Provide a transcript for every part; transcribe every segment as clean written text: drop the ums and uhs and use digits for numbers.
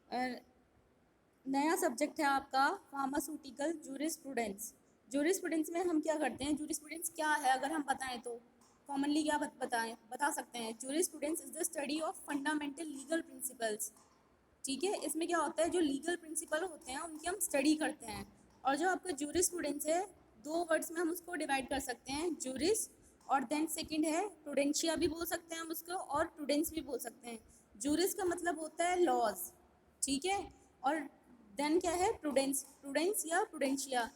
नया सब्जेक्ट है आपका फार्मास्यूटिकल जूरिस्प्रूडेंस। जूरिस्प्रूडेंस में हम क्या करते हैं, जूरिस्प्रूडेंस क्या है अगर हम बताएं तो कॉमनली क्या बता सकते हैं। Jurisprudence is the study of fundamental legal principles. ठीक है, इसमें क्या होता है, जो लीगल प्रिंसिपल होते हैं उनकी हम स्टडी करते हैं। और जो आपका जूरिस्प्रूडेंस है, दो वर्ड्स में हम उसको डिवाइड कर सकते हैं, जूरिस और देन सेकंड है प्रूडेंशिया भी बोल सकते हैं हम उसको, और प्रूडेंस भी बोल सकते हैं। जूरिस का मतलब होता है लॉज, ठीक है, और देन क्या है प्रूडेंस, प्रूडेंस या प्रूडेंशिया,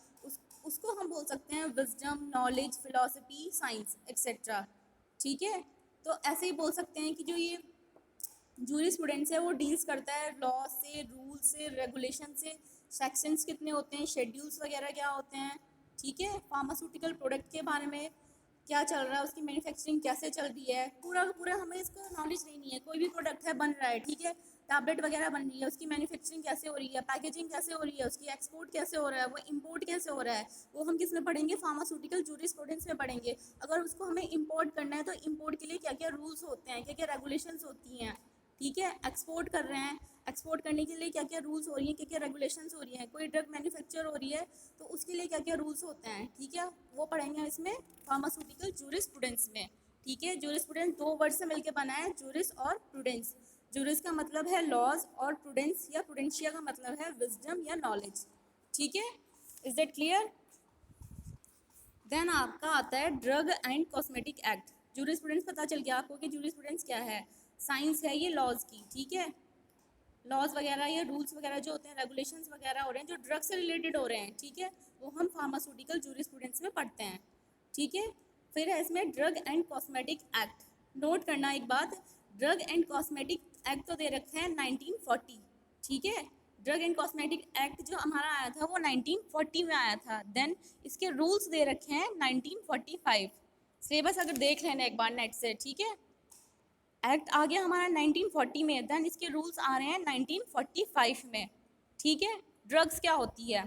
उसको हम बोल सकते हैं wisdom, knowledge, philosophy, science etcetera. ठीक है, तो ऐसे ही बोल सकते हैं कि जो ये जूरिस्प्रूडेंस है वो डील्स करता है लॉ से, रूल से, रेगुलेशन से, सेक्शंस कितने होते हैं, शेड्यूल्स वगैरह क्या होते हैं। ठीक है, फार्मास्यूटिकल प्रोडक्ट के बारे में क्या चल रहा है, उसकी मैन्युफैक्चरिंग कैसे चल रही है, पूरा पूरा हमें इसका नॉलेज नहीं है। कोई भी प्रोडक्ट है बन रहा है, ठीक है, टैबलेट वगैरह बन रही है, उसकी मैन्युफैक्चरिंग कैसे हो रही है, पैकेजिंग कैसे हो रही है, उसकी एक्सपोर्ट कैसे हो रहा है, वो इंपोर्ट कैसे हो रहा है, वो हम किस में पढ़ेंगे, फार्मास्यूटिकल जूरिस्प्रूडेंस में पढ़ेंगे। अगर उसको हमें इंपोर्ट करना है तो इंपोर्ट के लिए क्या क्या रूल्स होते हैं, क्या क्या रेगुलेशंस होती हैं। ठीक है, एक्सपोर्ट कर रहे हैं, एक्सपोर्ट करने के लिए क्या क्या रूल्स हो रही हैं, क्या क्या रेगुलेशंस हो रही हैं, कोई ड्रग मैन्युफैक्चर हो रही है तो उसके लिए क्या क्या रूल्स होते हैं। ठीक है, वो पढ़ेंगे इसमें फार्मास्यूटिकल जूरिस्प्रूडेंस में। ठीक है, जूरिस्प्रूडेंस दो वर्ड से मिलकर बना है, जूरिस और प्रूडेंस। जूरिस का मतलब है लॉज और प्रूडेंस या प्रूडेंशिया का मतलब है विजडम या नॉलेज। ठीक है, इज दैट क्लियर। देन आपका आता है drug and cosmetic act. Jurisprudence पता चल गया आपको कि जूरिस्प्रूडेंस क्या है, साइंस है ये लॉज की। ठीक है, लॉज वगैरह या रूल्स वगैरह जो होते हैं, रेगुलेशंस वगैरह हो रहे हैं जो ड्रग से रिलेटेड हो रहे हैं, ठीक है, वो हम फार्मास्यूटिकल जूरिस्प्रूडेंस में पढ़ते हैं। ठीक है, फिर है इसमें drug and cosmetic act. Note करना एक बात, ड्रग एंड कॉस्मेटिक एक्ट तो दे रखे हैं 1940। ठीक है, ड्रग एंड कॉस्मेटिक एक्ट जो हमारा आया था वो 1940 में आया था। देन इसके रूल्स दे रखे हैं 1945। सिलेबस अगर देख लेना एक बार नेट से, ठीक है, एक्ट आ गया हमारा 1940 में, देन इसके रूल्स आ रहे हैं 1945 में। ठीक है, ड्रग्स क्या होती है,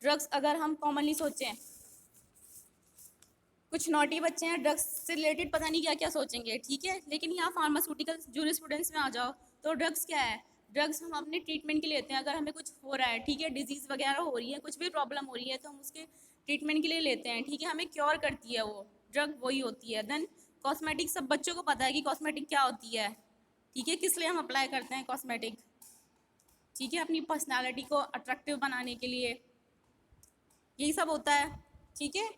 ड्रग्स अगर हम कॉमनली सोचें, कुछ नॉटी बच्चे हैं ड्रग्स से रिलेटेड पता नहीं क्या क्या सोचेंगे, ठीक है, लेकिन यहाँ फार्मास्यूटिकल जूरिस्प्रूडेंस में आ जाओ तो ड्रग्स क्या है, ड्रग्स हम अपने ट्रीटमेंट के लिए लेते हैं। अगर हमें कुछ हो रहा है, ठीक है, डिजीज़ वगैरह हो रही है, कुछ भी प्रॉब्लम हो रही है तो हम उसके ट्रीटमेंट के लिए लेते हैं। ठीक है, हमें क्योर करती है वो ड्रग, वही होती है। देन कॉस्मेटिक, सब बच्चों को पता है कि कॉस्मेटिक क्या होती है। ठीक है, किस लिए हम अप्लाई करते हैं कॉस्मेटिक, ठीक है, अपनी पर्सनालिटी को अट्रैक्टिव बनाने के लिए, यही सब होता है। ठीक है,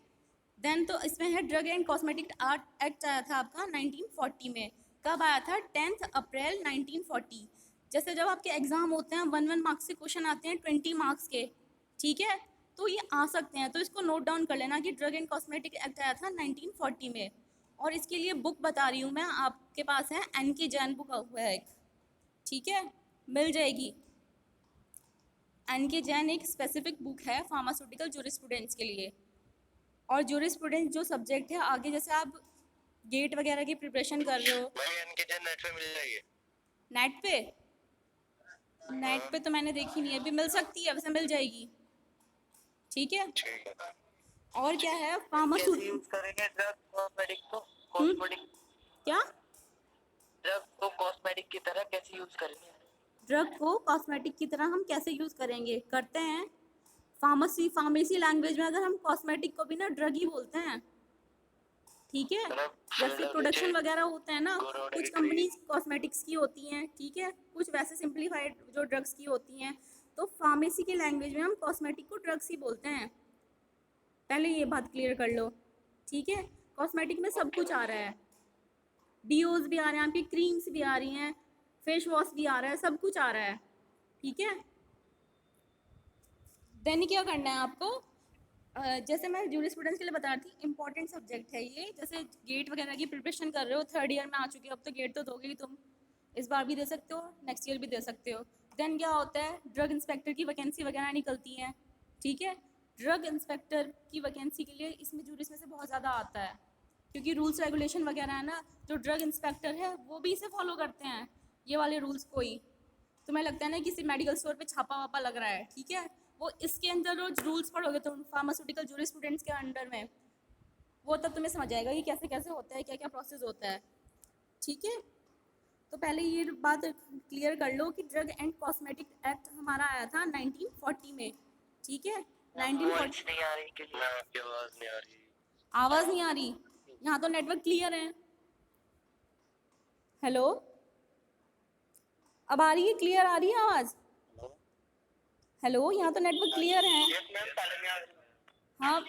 देन तो इसमें है drug and cosmetic art act आया था आपका 1940 में। कब आया था, 10 अप्रैल 1940। जैसे जब आपके एग्जाम होते हैं 1 मार्क्स के क्वेश्चन आते हैं 20 मार्क्स के, ठीक है, तो ये आ सकते हैं, तो इसको नोट डाउन कर लेना कि ड्रग एंड कॉस्मेटिक एक्ट आया था 1940 में। और इसके लिए बुक बता रही हूँ मैं, आपके पास है एन के जैन बुक हुआ है एक, ठीक है, मिल जाएगी। एन के जैन एक स्पेसिफिक बुक है फार्मास्यूटिकल जूरिस्प्रूडेंस के लिए। और जूरिस्प्रूडेंस जो सब्जेक्ट है, आगे जैसे आप गेट वगैरह की प्रिपरेशन कर रहे हो, भाई एन के जैन नेट पे मिल जाएगी। नेट पे, नेट पे तो मैंने देखी नहीं है, अभी मिल सकती है, वैसे मिल जाएगी। ठीक है, ठीक है, और क्या है कैसे फार्मास्यूट, यूज करेंगे ड्रग कॉस्मेटिक को, कॉस्मेटिक क्या, ड्रग को कॉस्मेटिक की तरह कैसे यूज करेंगे। ड्रग को कॉस्मेटिक की तरह हम कैसे यूज़ करेंगे, करते हैं फार्मेसी लैंग्वेज में अगर हम कॉस्मेटिक को भी ना ड्रग ही बोलते हैं। ठीक है, मतलब जैसे फील्ड प्रोडक्शन विच वगैरह होता है ना, कुछ गोरोडेटरी। कंपनीज कॉस्मेटिक्स की होती हैं, ठीक है, कुछ वैसे सिंप्लीफाइड जो ड्रग्स की होती हैं, तो फार्मेसी के लैंग्वेज में हम कॉस्मेटिक को ड्रग्स ही बोलते हैं। पहले ये बात क्लियर कर लो। ठीक है, कॉस्मेटिक में सब ओके कुछ आ भाई। रहा है, डीओज भी आ रहे हैं, आपकी क्रीम्स भी आ रही हैं, फेस वॉश भी आ रहा है, सब कुछ आ रहा है। ठीक है, देन क्या करना है आपको, जैसे मैं जूरिस्प्रूडेंस के लिए बता रही थी, इंपॉर्टेंट सब्जेक्ट है ये। जैसे गेट वगैरह की प्रिपरेशन कर रहे हो, थर्ड ईयर में आ चुके हो, अब तो गेट तो दोगे ही तुम, इस बार भी दे सकते हो, नेक्स्ट ईयर भी दे सकते हो। देन क्या होता है, ड्रग इंस्पेक्टर की वैकेंसी वगैरह निकलती है। ठीक है, ड्रग इंस्पेक्टर की वैकेंसी के लिए इसमें जूरिस में से बहुत ज़्यादा आता है, क्योंकि रूल्स रेगुलेशन वगैरह है ना, जो ड्रग इंस्पेक्टर है वो भी इसे फॉलो करते हैं, ये वाले रूल्स को ही। तुम्हें लगता है ना किसी मेडिकल स्टोर पे छापा वापा लग रहा है, ठीक है, वो इसके अंदर रोज रूल्स पढ़ोगे तुम फार्मास्यूटिकल जूरिस्प्रूडेंस के अंडर में, वो तब तुम्हें समझ आएगा कि कैसे कैसे होता है, क्या क्या प्रोसेस होता है। ठीक है, तो पहले ये बात क्लियर कर लो कि ड्रग एंड कॉस्मेटिक एक्ट हमारा आया था 1940 में, ठीक है। 1940। नहीं आ रही के लिए आपकी आवाज नहीं आ रही। आवाज़ नहीं आ रही? यहाँ तो नेटवर्क क्लियर है। हेलो, अब आ रही है? क्लियर आ रही है आवाज़? हेलो, यहाँ तो नेटवर्क क्लियर है। हाँ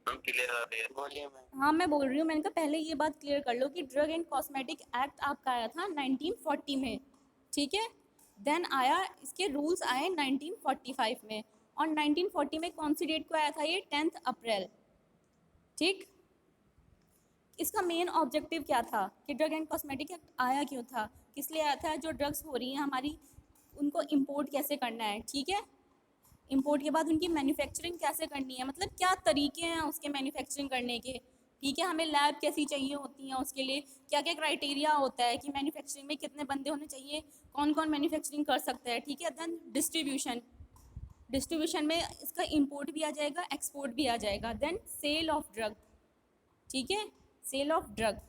क्लियर आ रही है, बोलिए मैम। हाँ, मैं बोल रही हूँ, मैंने कहा पहले ये बात क्लियर कर लो कि ड्रग एंड कॉस्मेटिक एक्ट आपका आया था 1940 में, ठीक है। देन आया, इसके रूल्स आए 1945 में, और 1940 में कौन सी डेट को आया था ये? 10 अप्रैल, ठीक। इसका मेन ऑब्जेक्टिव क्या था कि ड्रग एंड कॉस्मेटिक एक्ट आया क्यों था, किस लिए आया था? जो ड्रग्स हो रही हैं हमारी, उनको इम्पोर्ट कैसे करना है, ठीक है। इंपोर्ट के बाद उनकी मैन्युफैक्चरिंग कैसे करनी है, मतलब क्या तरीके हैं उसके मैन्युफैक्चरिंग करने के, ठीक है। हमें लैब कैसी चाहिए होती हैं, उसके लिए क्या क्या क्राइटेरिया होता है कि मैन्युफैक्चरिंग में कितने बंदे होने चाहिए, कौन कौन मैन्युफैक्चरिंग कर सकता है, ठीक है। देन डिस्ट्रीब्यूशन, डिस्ट्रीब्यूशन में इसका इंपोर्ट भी आ जाएगा, एक्सपोर्ट भी आ जाएगा। देन सेल ऑफ ड्रग, ठीक है, सेल ऑफ ड्रग।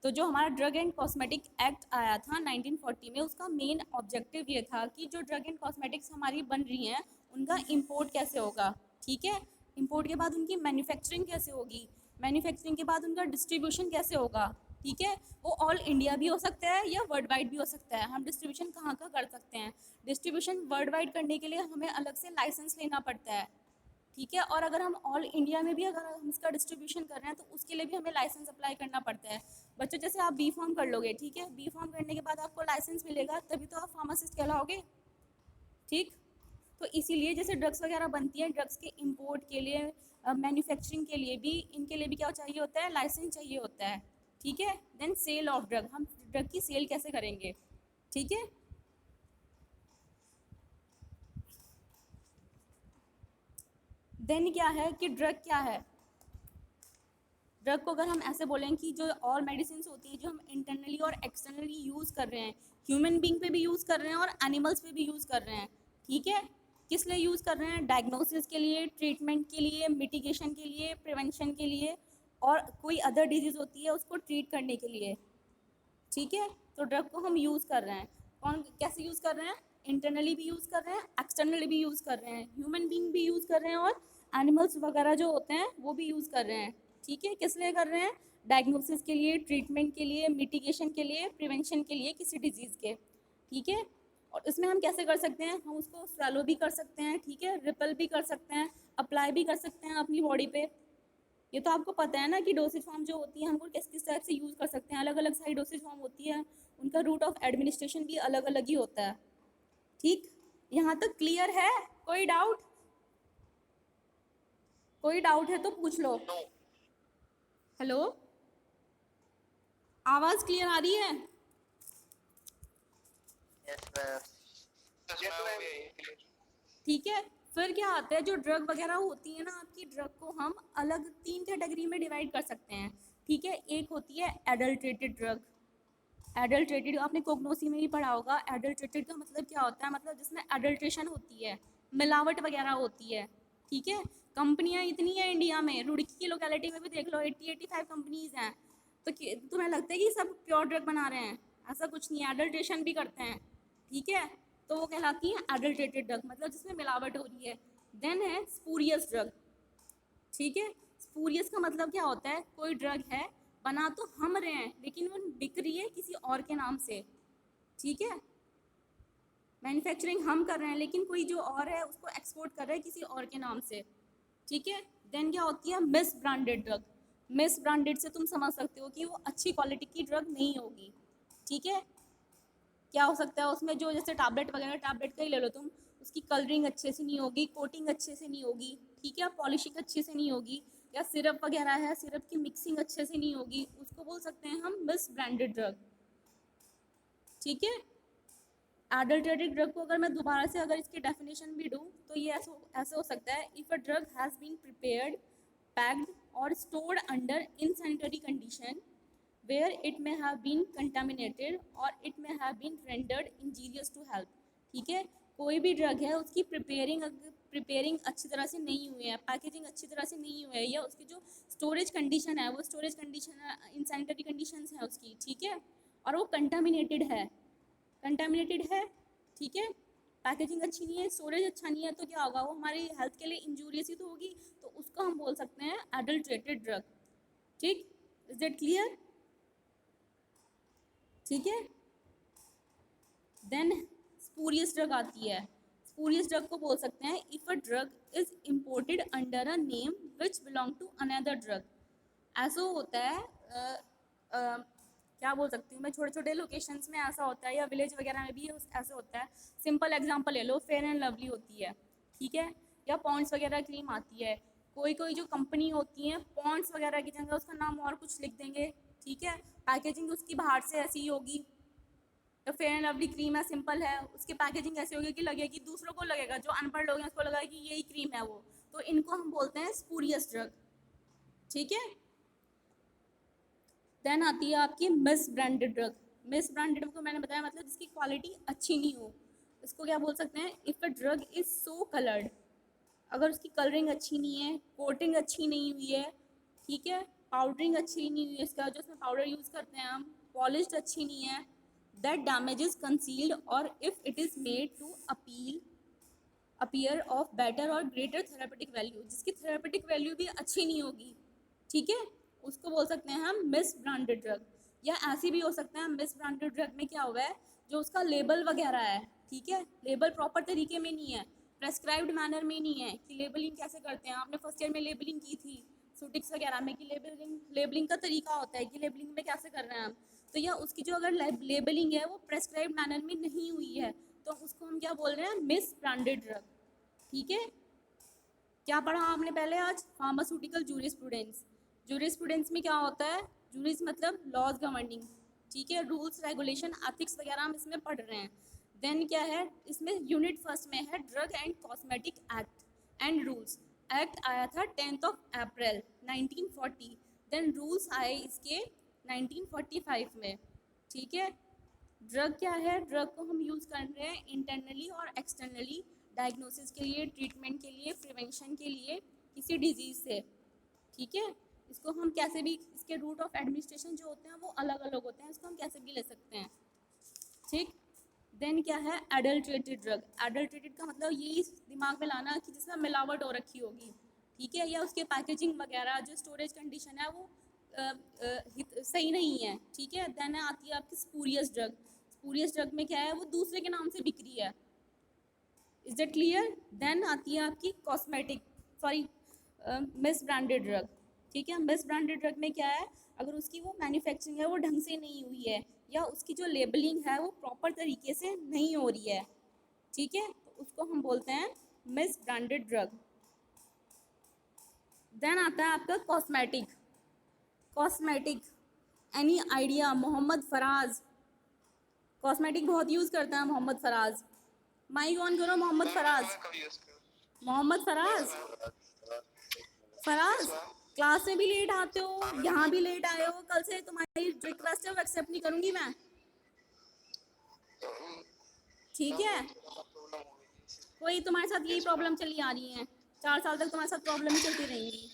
तो जो हमारा ड्रग एंड कॉस्मेटिक एक्ट आया था 1940 में, उसका मेन ऑब्जेक्टिव ये था कि जो ड्रग एंड कॉस्मेटिक्स हमारी बन रही हैं उनका इंपोर्ट कैसे होगा, ठीक है। इंपोर्ट के बाद उनकी मैन्युफैक्चरिंग कैसे होगी, मैन्युफैक्चरिंग के बाद उनका डिस्ट्रीब्यूशन कैसे होगा, ठीक है। वो ऑल इंडिया भी हो सकता है या वर्ल्ड वाइड भी हो सकता है। हम डिस्ट्रीब्यूशन कहाँ का कर सकते हैं? डिस्ट्रीब्यूशन वर्ल्ड वाइड करने के लिए हमें अलग से लाइसेंस लेना पड़ता है, ठीक है। और अगर हम ऑल इंडिया में भी अगर हम इसका डिस्ट्रीब्यूशन कर रहे हैं तो उसके लिए भी हमें लाइसेंस अप्लाई करना पड़ता है। बच्चों, जैसे आप बी फार्म कर लोगे, ठीक है, बी फार्म करने के बाद आपको लाइसेंस मिलेगा, तभी तो आप फार्मासिस्ट कहलाओगे, ठीक। तो इसीलिए जैसे ड्रग्स वगैरह बनती हैं, ड्रग्स के इंपोर्ट के लिए, मैन्युफैक्चरिंग के लिए भी, इनके लिए भी क्या चाहिए होता है? लाइसेंस चाहिए होता है, ठीक है। देन सेल ऑफ ड्रग, हम ड्रग की सेल कैसे करेंगे, ठीक है। देन क्या है कि ड्रग क्या है? ड्रग को अगर हम ऐसे बोलें कि जो और मेडिसिन होती हैं जो हम इंटरनली और एक्सटर्नली यूज़ कर रहे हैं, ह्यूमन बींग पे भी यूज़ कर रहे हैं और एनिमल्स पे भी यूज़ कर रहे हैं, ठीक है। किस लिए यूज़ कर रहे हैं? डायग्नोसिस के लिए, ट्रीटमेंट के लिए, मिटिगेशन के लिए, प्रिवेंशन के लिए, और कोई अदर डिजीज़ होती है उसको ट्रीट करने के लिए, ठीक है। तो ड्रग को हम यूज़ कर रहे हैं, कौन कैसे यूज़ कर रहे हैं? इंटरनली भी यूज़ कर रहे हैं, एक्सटर्नली भी यूज़ कर रहे हैं, ह्यूमन बींग भी यूज़ कर रहे हैं, और एनिमल्स वगैरह जो होते हैं वो भी यूज़ कर रहे हैं, ठीक है। किस लिए कर रहे हैं? डायग्नोसिस के लिए, ट्रीटमेंट के लिए, मिटिगेशन के लिए, प्रिवेंशन के लिए किसी डिजीज़ के, ठीक है। और इसमें हम कैसे कर सकते हैं? हम उसको स्वैलो भी कर सकते हैं, ठीक है, रिपल भी कर सकते हैं, अप्लाई भी कर सकते हैं अपनी बॉडी पे। ये तो आपको पता है ना कि डोसेज फॉर्म जो होती है हम किस किस टाइप से यूज़ कर सकते हैं। अलग अलग सारी डोसेज फॉर्म होती है, उनका रूट ऑफ एडमिनिस्ट्रेशन भी अलग अलग ही होता है, ठीक। यहाँ तक क्लियर है? कोई डाउट? कोई डाउट है तो पूछ लो। हेलो, आवाज़ क्लियर आ रही है? ठीक है। फिर क्या आता है, जो ड्रग वगैरह होती है ना आपकी, ड्रग को हम अलग 3 कैटेगरी में डिवाइड कर सकते हैं, ठीक है। एक होती है एडल्ट्रेटेड ड्रग। एडल्ट्रेटेड आपने कोग्नोसी में भी पढ़ा होगा। एडल्ट्रेटेड का मतलब क्या होता है? मतलब जिसमें एडल्ट्रेशन होती है, मिलावट वगैरह होती है, ठीक है। कंपनियां इतनी है इंडिया में, रुड़की की लोकेलिटी में भी देख लो 80-85 कंपनीज हैं। तो तुम्हें लगता है कि सब प्योर ड्रग बना रहे हैं? ऐसा कुछ नहीं है, एडल्ट्रेशन भी करते हैं, ठीक है। तो वो कहलाती है एडल्ट्रेटेड ड्रग, मतलब जिसमें मिलावट हो रही है। देन है स्पूरियस ड्रग, ठीक है। स्पूरियस का मतलब क्या होता है? कोई ड्रग है, बना तो हम रहे हैं लेकिन वो बिक रही है किसी और के नाम से, ठीक है। मैन्युफैक्चरिंग हम कर रहे हैं लेकिन कोई जो और है उसको एक्सपोर्ट कर रहा है किसी और के नाम से, ठीक है। देन क्या होती है? Miss branded drug. Miss branded से तुम समझ सकते हो कि वो अच्छी क्वालिटी की ड्रग नहीं होगी, ठीक है। क्या हो सकता है उसमें? जो जैसे टैबलेट वगैरह, टैबलेट का ही ले लो तुम, उसकी कलरिंग अच्छे से नहीं होगी, कोटिंग अच्छे से नहीं होगी, ठीक है, पॉलिशिंग अच्छे से नहीं होगी, या सिरप वगैरह है, सिरप की मिक्सिंग अच्छे से नहीं होगी, उसको बोल सकते हैं हम मिस ब्रांडेड ड्रग, ठीक है। एडल्ट्रेटेड ड्रग को अगर मैं दोबारा से अगर इसकी डेफिनेशन भी दूँ तो ये ऐसे हो सकता है: if a drug has been prepared, packed और stored under insanitary condition where it may have been contaminated or it may have been rendered injurious to health, ठीक है। कोई भी ड्रग है उसकी प्रिपेयरिंग अच्छी तरह से नहीं हुई है, पैकेजिंग अच्छी तरह से नहीं हुई है, या उसकी जो स्टोरेज कंडीशन है वो स्टोरेज कंडीशन इनसैनिटरी कंडीशंस है उसकी, ठीक है। और वो कंटामिनेटेड है, ठीक है, पैकेजिंग अच्छी नहीं है, स्टोरेज अच्छा नहीं है, तो क्या होगा, वो हमारी हेल्थ के लिए इंजूरियस ही तो होगी, तो उसको हम बोल सकते हैं एडल्ट्रेटेड ड्रग। ठीक, इज दैट क्लियर? ठीक है। देन स्पूरियस ड्रग आती है। स्पूरियस ड्रग को बोल सकते हैं if a drug is imported under a name which belong to another drug. ऐसा होता है क्या बोल सकती हूँ मैं, छोटे छोटे लोकेशंस में ऐसा होता है, या विलेज वगैरह में भी ऐसा होता है। सिंपल एग्जांपल ले लो, फेयर एंड लवली होती है, ठीक है, या पॉन्ड्स वगैरह क्रीम आती है। कोई कोई जो कंपनी होती है, पॉन्ड्स वगैरह की जगह उसका नाम और कुछ लिख देंगे, ठीक है, पैकेजिंग उसकी बाहर से ऐसी ही होगी। तो फेयर एंड लवली क्रीम है, सिंपल है, उसकी पैकेजिंग ऐसी होगी कि लगेगी, दूसरों को लगेगा, जो अनपढ़ लोग हैं उसको लगेगा कि यही क्रीम है वो। तो इनको हम बोलते हैं स्पूरियस ड्रग। ठीक है। देन आती है आपकी miss branded drug. Miss branded को मैंने बताया मतलब जिसकी क्वालिटी अच्छी नहीं हो, इसको क्या बोल सकते हैं, if a drug is so coloured, अगर उसकी कलरिंग अच्छी नहीं है, कोटिंग अच्छी नहीं हुई है, ठीक है, पाउडरिंग अच्छी नहीं हुई है, इसका जो उसमें पाउडर यूज़ करते हैं हम, पॉलिश्ड अच्छी नहीं है, that damages concealed or if it is made to appear of better or greater therapeutic value, जिसकी थेरापेटिक वैल्यू भी अच्छी नहीं होगी, ठीक है, उसको बोल सकते हैं हम मिस ब्रांडेड ड्रग। या ऐसी भी हो सकता है, मिस ब्रांडेड ड्रग में क्या हुआ है, जो उसका लेबल वगैरह है, ठीक है, लेबल प्रॉपर तरीके में नहीं है, प्रेस्क्राइब्ड मैनर में नहीं है, कि लेबलिंग कैसे करते हैं, आपने फर्स्ट ईयर में लेबलिंग की थी सूटिक्स वगैरह में, कि लेबलिंग का तरीका होता है कि लेबलिंग में कैसे कर रहे हैं हम, तो या उसकी जो अगर लेबलिंग है वो प्रेस्क्राइब्ड मैनर में नहीं हुई है, तो उसको हम क्या बोल रहे हैं, मिस ब्रांडेड ड्रग। ठीक है। क्या पढ़ा आपने पहले आज, फार्मास्यूटिकल जूरिस्प्रूडेंस। जूरिस्प्रूडेंस में क्या होता है, जूरिस मतलब लॉज गवर्निंग, ठीक है, रूल्स रेगुलेशन एथिक्स वगैरह हम इसमें पढ़ रहे हैं। देन क्या है, इसमें यूनिट फर्स्ट में है drug and cosmetic act and rules. Act आया था 10 अप्रैल 1940, देन रूल्स आए इसके 1945 में। ठीक है। ड्रग क्या है, ड्रग को हम यूज़ कर रहे हैं इंटरनली और एक्सटर्नली, डायग्नोसिस के लिए, ट्रीटमेंट के लिए, प्रिवेंशन के लिए किसी डिजीज़ से। ठीक है। इसको हम कैसे भी, इसके रूट ऑफ एडमिनिस्ट्रेशन जो होते हैं वो अलग अलग होते हैं, इसको हम कैसे भी ले सकते हैं। ठीक। देन क्या है, एडल्ट्रेटेड ड्रग। एडल्ट्रेटेड का मतलब यही दिमाग में लाना कि जिसमें मिलावट हो रखी होगी, ठीक है, या उसके पैकेजिंग वगैरह जो स्टोरेज कंडीशन है वो सही नहीं है, ठीक है। देन आती है आपकी स्पूरियस ड्रग। स्पूरियस ड्रग में क्या है, वो दूसरे के नाम से बिक रही है। Is that clear? देन आती है आपकी cosmetic, sorry, miss branded drug. ठीक है। मिस ब्रांडेड ड्रग में क्या है, अगर उसकी वो मैन्युफैक्चरिंग है वो ढंग से नहीं हुई है, या उसकी जो लेबलिंग है वो प्रॉपर तरीके से नहीं हो रही है, ठीक है, तो उसको हम बोलते हैं मिस ब्रांडेड ड्रग। देन आता है आपका cosmetic. Cosmetic, any idea? Mohammad Faraz cosmetic बहुत यूज़ करता है, मोहम्मद फराज। माइक ऑन करो, मोहम्मद फराज। मोहम्मद फराज, फराज क्लास में भी लेट आते हो, यहाँ भी लेट आए हो, कल से तुम्हारी रिक्वेस्ट है वो एक्सेप्ट नहीं करूँगी मैं, ठीक है। कोई तुम्हारे साथ यही प्रॉब्लम चली आ रही है, 4 साल तक तुम्हारे साथ प्रॉब्लम ही चलती रहेंगी।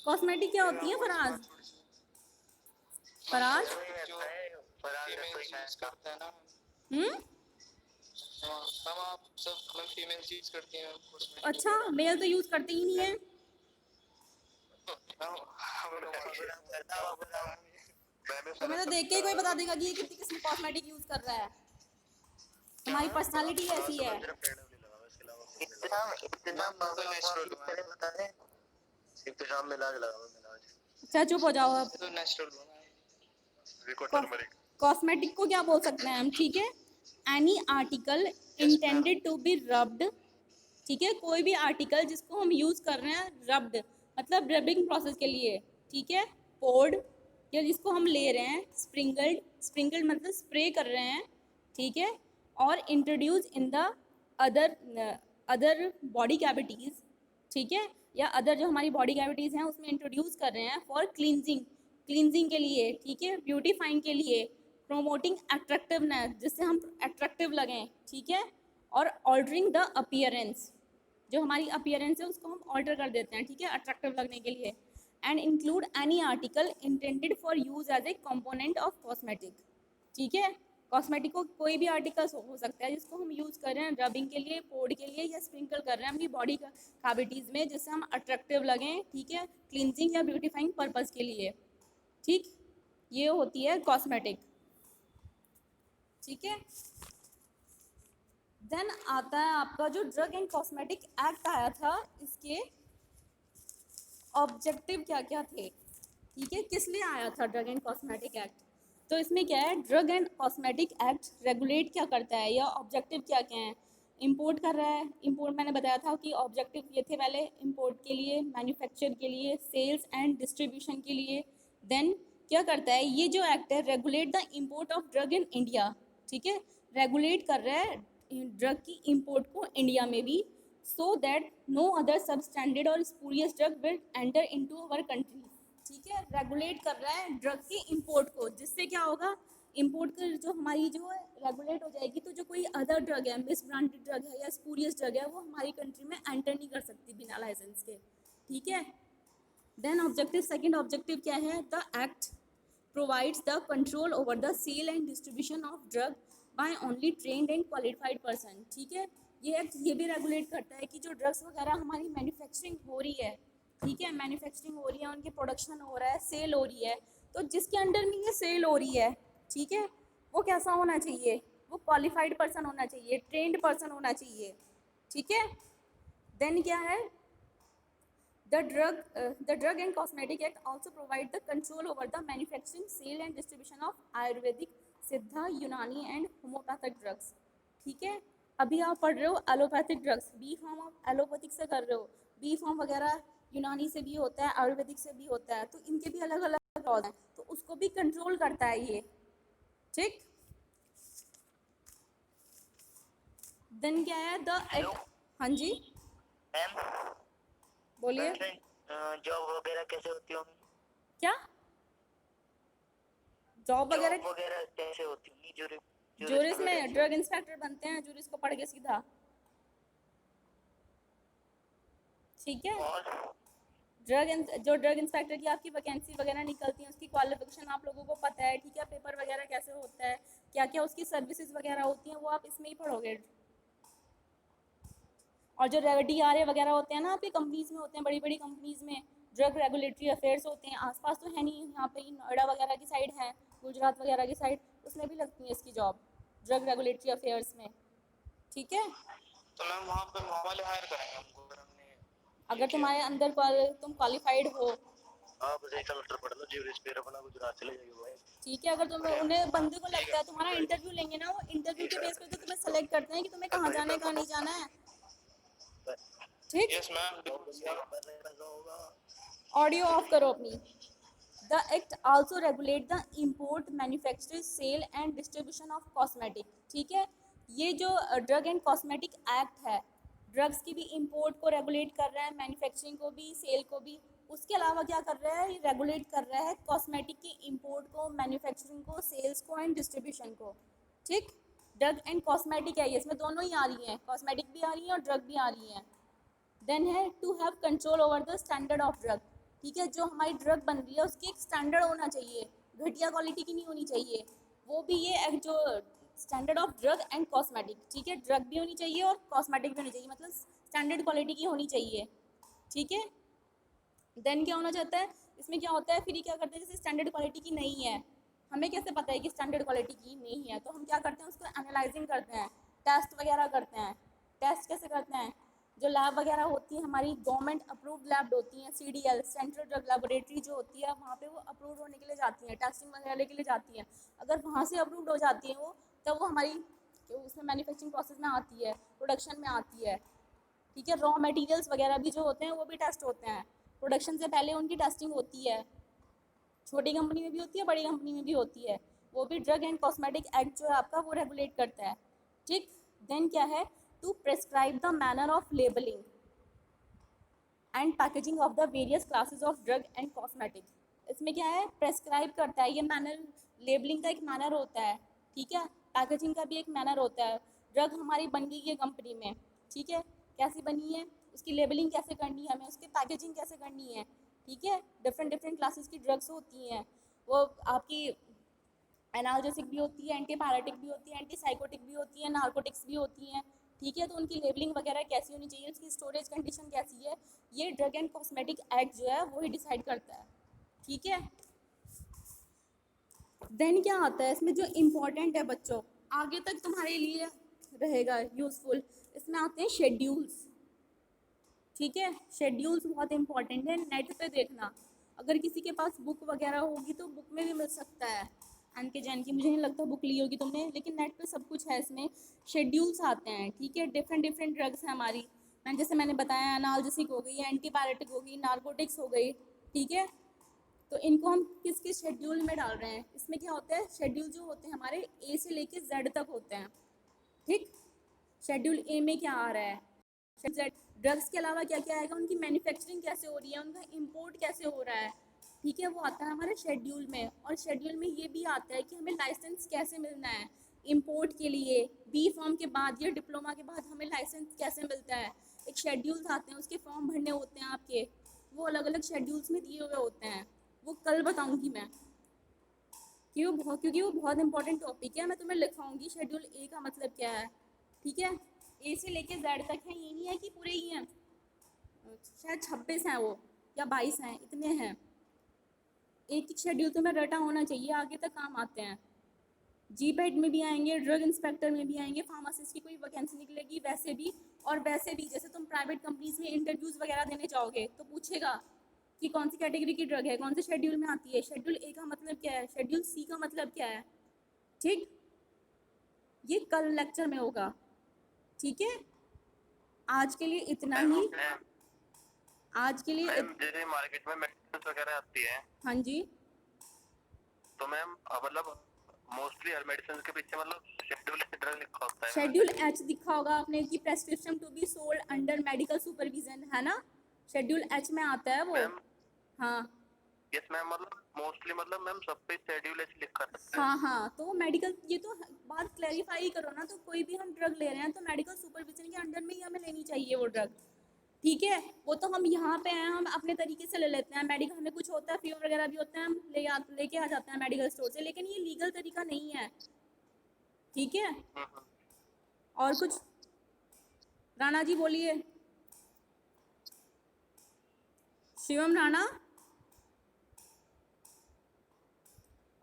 कॉस्मेटिक क्या होती है फराज? फराज हम आप सब फीमेल यूज करती हैं। अच्छा, मेल तो यूज़ करते ही नहीं है। तुम्हें तो देख के ही कोई बता देगा कि ये कितनी किस्म कॉस्मेटिक यूज़ कर रहा है, तुम्हारी पर्सनालिटी ऐसी है। अच्छा चुप हो जाओ अब। तो नेचुरल कॉस्मेटिक को क्या बोल सकते हैं हम, ठीक है, any article intended to be rubbed, ठीक है, कोई भी आर्टिकल जिसको हम यूज़ कर रहे हैं रब्ड मतलब रबिंग प्रोसेस के लिए, ठीक है, पोर्ड, या जिसको हम ले रहे हैं स्प्रिंगल्ड, स्प्रिंगल्ड मतलब स्प्रे कर रहे हैं, ठीक है, और introduce in the other body cavities, ठीक है, या अदर जो हमारी बॉडी कैविटीज़ हैं उसमें इंट्रोड्यूस कर रहे हैं फॉर क्लींजिंग के लिए, ठीक है, ब्यूटीफाइंग के लिए, प्रोमोटिंग अट्रैक्टिवनेस जिससे हम अट्रैक्टिव लगें, ठीक है, और ऑल्टरिंग द अपीयरेंस, जो हमारी अपीयरेंस है उसको हम ऑल्टर कर देते हैं, ठीक है, अट्रैक्टिव लगने के लिए। And include any article intended for use as a component of cosmetic. ठीक है। कॉस्मेटिक को कोई भी आर्टिकल्स हो सकता है जिसको हम यूज़ कर रहे हैं रबिंग के लिए, पोर्ड के लिए, या स्प्रिंकल कर रहे हैं अपनी बॉडी का कैविटीज़ में, जिससे हम अट्रैक्टिव लगें, ठीक है, क्लिनजिंग या ब्यूटीफाइंग पर्पज़ के लिए। ठीक, ये होती है कॉस्मेटिक। ठीक है। देन आता है आपका जो ड्रग एंड कॉस्मेटिक एक्ट आया था, इसके ऑब्जेक्टिव क्या क्या थे, ठीक है, किस लिए आया था ड्रग एंड कॉस्मेटिक एक्ट। तो इसमें क्या है, drug and cosmetic act regulate क्या करता है या ऑब्जेक्टिव क्या क्या है। इंपोर्ट कर रहा है, इंपोर्ट मैंने बताया था कि ऑब्जेक्टिव ये थे पहले, इंपोर्ट के लिए, मैन्युफैक्चर के लिए, सेल्स एंड डिस्ट्रीब्यूशन के लिए। देन क्या करता है ये जो एक्ट है, regulate the import of drug in India. ठीक है, रेगुलेट कर रहा है ड्रग की इंपोर्ट को इंडिया में भी, so that no other substandard और spurious drug will enter into our country। ठीक है, रेगुलेट कर रहा है ड्रग की इंपोर्ट को, जिससे क्या होगा, इंपोर्ट कर जो हमारी जो है रेगुलेट हो जाएगी, तो जो कोई अदर ड्रग है, मिस ब्रांडेड ड्रग है या स्पूरियस ड्रग है, वो हमारी कंट्री में एंटर नहीं कर सकती बिना लाइसेंस के। ठीक है। देन ऑब्जेक्टिव, सेकंड ऑब्जेक्टिव क्या है, the act provides the control over the sale and distribution of drug by only trained and qualified person। ठीक है, ये एक्ट ये भी रेगुलेट करता है कि जो ड्रग्स वगैरह हमारी मैन्युफैक्चरिंग हो रही है, ठीक है, मैन्युफैक्चरिंग हो रही है, उनकी प्रोडक्शन हो रहा है, सेल हो रही है, तो जिसके अंडर में ये सेल हो रही है, ठीक है, वो कैसा होना चाहिए, वो क्वालिफाइड पर्सन होना चाहिए, ट्रेंड पर्सन होना चाहिए। ठीक है। देन क्या है, The Drug and Cosmetic Act also provide the control over the manufacturing, sale and distribution of Ayurvedic, सिद्धा, यूनानी एंड होम्योपैथिक ड्रग्स। ठीक है, अभी आप पढ़ रहे हो एलोपैथिक ड्रग्स, बी फॉर्म आप एलोपैथिक से कर रहे हो, बी फॉर्म वगैरह यूनानी से भी होता है, आयुर्वेदिक से भी होता है, तो इनके भी अलग अलग लॉज हैं, तो उसको भी कंट्रोल करता है ये। ठीक। देन क्या है, द हेलो एक्ट, हाँ जी मैम, बोलिए। जॉब वगैरह कैसे होती होंगी? क्या जॉब जॉब वगैरह, वगैरह कैसे होती होंगी? जूरिस में ड्रग इंस्पेक्टर बनते हैं, जूरिस को पढ़ के सीधा। ठीक है, और जो ड्रग इंस्पेक्टर की आपकी वैकेंसी वगैरह निकलती है, उसकी क्वालिफिकेशन आप लोगों को पता है, ठीक है, पेपर वगैरह कैसे होता है, क्या क्या उसकी सर्विसेज वगैरह होती हैं, वो आप इसमें ही पढ़ोगे। और जो DRA वगैरह होते हैं ना, आपकी कंपनीज में होते हैं, बड़ी बड़ी कंपनीज में ड्रग रेगुलेटरी अफेयर्स होते हैं, आसपास तो है नहीं, यहाँ पे नोएडा वगैरह की साइड है, गुजरात वगैरह की साइड, उसमें भी लगती है इसकी जॉब, ड्रग रेगुलेटरी अफेयर्स में। ठीक है, तो मैम वहाँ पे वहाँ वाले हायर करेंगे हमको अगर हमने अगर तुम्हारे अंदर तुम क्वालिफाइड हो, आप एक साल लेटर पढ़ लो, जीवरेज फिर अपना गुजरात चले जाइए भाई। ठीक है, अगर तुम्हें उन्हें बंदे को लगता है, तुम्हारा इंटरव्यू लेंगे ना, वो इंटरव्यू के बेस पे तो तुम्हें सेलेक्ट करते हैं कि तुम्हें कहाँ जाना है, कहाँ नहीं जाना है। ठीक, यस मैम ऑडियो ऑफ करो अपनी। The act also regulate the import, manufacture, sale and distribution of cosmetic. ठीक है, ये जो ड्रग एंड कॉस्मेटिक एक्ट है, ड्रग्स की भी इंपोर्ट को रेगुलेट कर रहा है, मैन्युफैक्चरिंग को भी, सेल को भी। उसके अलावा क्या कर रहा है, ये रेगुलेट कर रहा है कॉस्मेटिक की इंपोर्ट को, मैन्युफैक्चरिंग को, सेल्स को एंड डिस्ट्रीब्यूशन को। ठीक, ड्रग एंड कॉस्मेटिक है ये, इसमें दोनों ही आ रही हैं, कॉस्मेटिक भी आ रही हैं और ड्रग भी आ रही हैं। देन है to have control over the standard of drug. ठीक है, जो हमारी ड्रग बन रही है उसकी एक स्टैंडर्ड होना चाहिए, घटिया क्वालिटी की नहीं होनी चाहिए, वो भी ये जो standard of drug and cosmetic. ठीक है, ड्रग भी होनी चाहिए और कॉस्मेटिक भी होनी चाहिए, मतलब स्टैंडर्ड क्वालिटी की होनी चाहिए। ठीक है। देन क्या होना चाहता है, इसमें क्या होता है, फिर ये क्या करते हैं, जैसे स्टैंडर्ड क्वालिटी की नहीं है, हमें कैसे पता है कि स्टैंडर्ड क्वालिटी की नहीं है, तो हम क्या करते हैं, उसको एनालाइजिंग करते हैं, टेस्ट वगैरह करते हैं। टेस्ट कैसे करते हैं, जो लैब वगैरह होती है हमारी गवर्नमेंट अप्रूव्ड लैब होती हैं, CDL, सेंट्रल ड्रग लेबोरेटरी जो होती है, वहाँ पे वो अप्रूव होने के लिए जाती हैं, टेस्टिंग वगैरह के लिए जाती हैं। अगर वहाँ से अप्रूव्ड हो जाती हैं वो, तब वो हमारी उसमें मैन्युफैक्चरिंग प्रोसेस में आती है, प्रोडक्शन में आती है। ठीक है, रॉ मटेरियल्स वगैरह भी जो होते हैं वो भी टेस्ट होते हैं, प्रोडक्शन से पहले उनकी टेस्टिंग होती है, छोटी कंपनी में भी होती है, बड़ी कंपनी में भी होती है, वो भी ड्रग एंड कॉस्मेटिक एक्ट जो है आपका वो रेगुलेट करता है। ठीक। देन क्या है, to prescribe the manner of labelling and packaging of the various classes of drug and cosmetic. इसमें क्या है, प्रेस्क्राइब करता है, ये मैनर, लेबलिंग का एक मैनर होता है, ठीक है, पैकेजिंग का भी एक मैनर होता है। ड्रग हमारी बन गई है कंपनी में, ठीक है, कैसी बनी है, उसकी लेबलिंग कैसे करनी है हमें, उसकी पैकेजिंग कैसे करनी है। ठीक है, डिफरेंट डिफरेंट क्लासेस की ड्रग्स होती हैं, वो आपकी एनाल्जेसिक भी होती है, एंटीपायरेटिक भी होती है, एंटीसाइकोटिक भी होती है, नार्कोटिक्स भी होती हैं, ठीक है। तो उनकी लेबलिंग वगैरह कैसी होनी चाहिए, उसकी स्टोरेज कंडीशन कैसी है, ये ड्रग एंड कॉस्मेटिक एक्ट जो है वो ही डिसाइड करता है, ठीक है। देन क्या आता है इसमें जो इम्पोर्टेंट है बच्चों, आगे तक तुम्हारे लिए रहेगा यूजफुल, इसमें आते हैं शेड्यूल्स, ठीक है। शेड्यूल्स बहुत इंपॉर्टेंट है, नेट पे देखना, अगर किसी के पास बुक वगैरह होगी तो बुक में भी मिल सकता है, एन के जैन की, मुझे नहीं लगता बुक ली होगी तुमने, लेकिन नेट पे सब कुछ है, इसमें शेड्यूल्स आते हैं, ठीक है। डिफरेंट डिफरेंट ड्रग्स हैं हमारी, जैसे मैंने बताया एनाल्जेसिक हो गई, एंटीपायरेटिक हो गई, नार्कोटिक्स हो गई, ठीक है। तो इनको हम किस किस शेड्यूल में डाल रहे हैं, इसमें क्या होता है, शेड्यूल जो होते हैं हमारे ए से लेके जेड तक होते हैं, ठीक। शेड्यूल ए में क्या आ रहा है, ड्रग्स के अलावा क्या क्या आएगा, उनकी मैन्युफैक्चरिंग कैसे हो रही है, उनका इंपोर्ट कैसे हो रहा है, ठीक है, वो आता है हमारे शेड्यूल में। और शेड्यूल में ये भी आता है कि हमें लाइसेंस कैसे मिलना है इंपोर्ट के लिए, बी फॉर्म के बाद या डिप्लोमा के बाद हमें लाइसेंस कैसे मिलता है, एक शेड्यूल्स आते हैं, उसके फॉर्म भरने होते हैं आपके, वो अलग अलग शेड्यूल्स में दिए हुए होते हैं, वो कल बताऊँगी मैं, क्योंकि वो बहुत इंपॉर्टेंट टॉपिक है, मैं तुम्हें लिखवाऊंगी शेड्यूल ए का मतलब क्या है, ठीक है। ए से लेके जेड तक है, ये नहीं है कि पूरे ही हैं, शायद 26 हैं वो या 22 हैं, इतने हैं। एक एक शेड्यूल तुम्हें रटा होना चाहिए, आगे तक काम आते हैं, जीपेट में भी आएंगे, ड्रग इंस्पेक्टर में भी आएंगे, फार्मासिस्ट की कोई वैकेंसी निकलेगी वैसे भी, और वैसे भी जैसे तुम प्राइवेट कंपनीज में इंटरव्यूज़ वगैरह देने जाओगे तो पूछेगा कि कौन सी कैटेगरी की ड्रग है, कौन से शेड्यूल में आती है, शेड्यूल ए का मतलब क्या है, शेड्यूल सी का मतलब क्या है, ठीक। ये कल लेक्चर में होगा, ठीक है। आज के लिए इतना ही, आज के लिए मैम जैसे मार्केट में मेडिसिन वगैरह आती है, हाँ जी, तो मैम मतलब मोस्टली हर मेडिसिन के पीछे मतलब शेड्यूल ड्रग लिखा होता है। शेड्यूल एच दिखा होगा आपने कि prescription to be sold under medical supervision, है ना, शेड्यूल एच में आता है वो, मैम हाँ यस मैम, मतलब मोस्टली मतलब मैम सब पे शेड्यूल ऐसे लिखा रहता है। हाँ हाँ, तो मेडिकल, ये तो बात क्लैरिफाई ही करो ना, तो कोई भी हम ड्रग ले रहे हैं तो मेडिकल सुपरविजन के अंडर में ही हमें लेनी चाहिए वो ड्रग, ठीक है। वो तो हम यहाँ पे हैं, हम अपने तरीके से ले लेते हैं, मेडिकल हमें कुछ होता है, फीवर वगैरह भी होता है, हम लेके आ जाते हैं मेडिकल स्टोर से, लेकिन ये लीगल तरीका नहीं है, ठीक है। और कुछ, राणा जी बोलिए, शिवम राणा,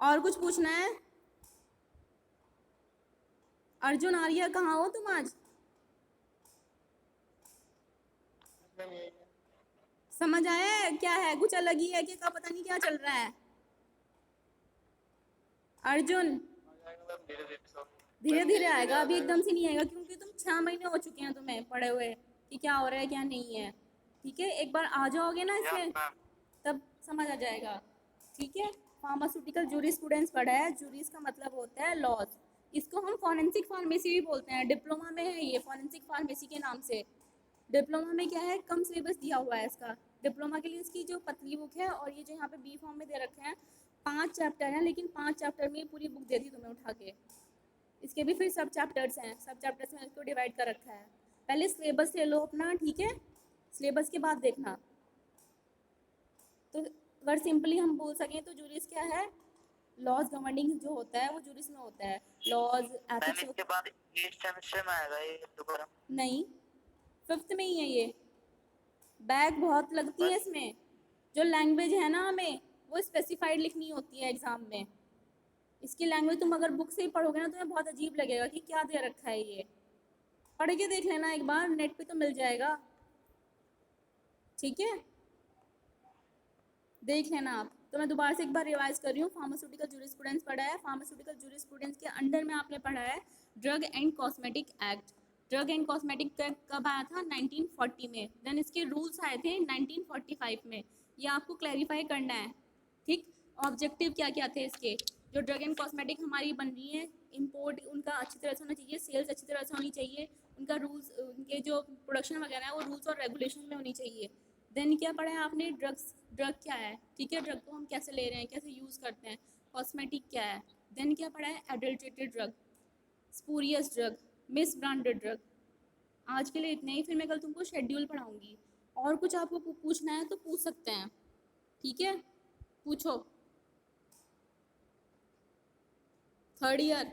और कुछ पूछना है, अर्जुन आर्या कहाँ हो तुम आज, समझ आया है क्या है, कुछ अलग ही है कि क्या पता नहीं क्या चल रहा है, अर्जुन धीरे धीरे आएगा, अभी एकदम से नहीं आएगा, क्योंकि तुम 6 महीने हो चुके हैं तुम्हें पढ़े हुए कि क्या हो रहा है क्या नहीं है, ठीक है। एक बार आ जाओगे ना इससे तब समझ आ जाएगा, ठीक है। फार्मास्यूटिकल जूरिस्प्रूडेंस पढ़ा है, जूरिस का मतलब होता है लॉज, इसको हम फॉरेंसिक फार्मेसी भी बोलते हैं, डिप्लोमा में है ये फॉरेंसिक फार्मेसी के नाम से। डिप्लोमा में क्या है, कम सिलेबस दिया हुआ है इसका, डिप्लोमा के लिए इसकी जो पतली बुक है, और ये जो यहाँ पे बी फॉर्म में दे रखे हैं 5 चैप्टर हैं, लेकिन 5 चैप्टर में पूरी बुक दे दी तुम्हें उठा के, इसके भी फिर सब चैप्टर्स हैं, सब चैप्टर्स में इसको डिवाइड कर रखा है। पहले सिलेबस ले लो अपना, ठीक है, सिलेबस के बाद देखना। तो अगर सिंपली हम बोल सकें तो जूरिस क्या है, लॉज गवर्निंग जो होता है वो जूरिस में होता है, लॉज एथिक्स। इसके बाद एट सेमेस्टर में आएगा ये दोबारा? नहीं, 5th में ही है ये, बैक बहुत लगती है इसमें, जो लैंग्वेज है ना हमें वो स्पेसिफाइड लिखनी होती है एग्ज़ाम में, इसकी लैंग्वेज तुम अगर बुक से ही पढ़ोगे ना तुम्हें बहुत अजीब लगेगा कि क्या दे रखा है ये, पढ़ के देख लेना एक बार, नेट पे तो मिल जाएगा, ठीक है, देख लेना आप। तो मैं दोबारा से एक बार रिवाइज कर रही हूँ, फार्मास्यूटिकल जूरिस्प्रूडेंस पढ़ा है, फार्मास्यूटिकल जूरिस्प्रूडेंस के अंडर में आपने पढ़ा है drug and cosmetic act, drug and cosmetic act कब आया था, 1940 में, देन इसके रूल्स आए थे 1945 में, ये आपको क्लैरिफाई करना है, ठीक। ऑब्जेक्टिव क्या क्या थे इसके, जो ड्रग एंड कॉस्मेटिक हमारी बन रही है, इंपोर्ट उनका अच्छी तरह से होना चाहिए, सेल्स अच्छी तरह से होनी चाहिए, उनका रूल्स, उनके जो प्रोडक्शन वगैरह है वो रूल्स और रेगुलेशन में होनी चाहिए। देन क्या पढ़ा है आपने, ड्रग क्या है, ठीक है, ड्रग को हम कैसे ले रहे हैं, कैसे यूज़ करते हैं, कॉस्मेटिक क्या है। देन क्या पढ़ा है, adulterated drug, spurious drug, miss branded drug. आज के लिए इतने ही, फिर मैं कल तुमको शेड्यूल पढ़ाऊँगी, और कुछ आपको पूछना है तो पूछ सकते हैं, ठीक है, पूछो। Third year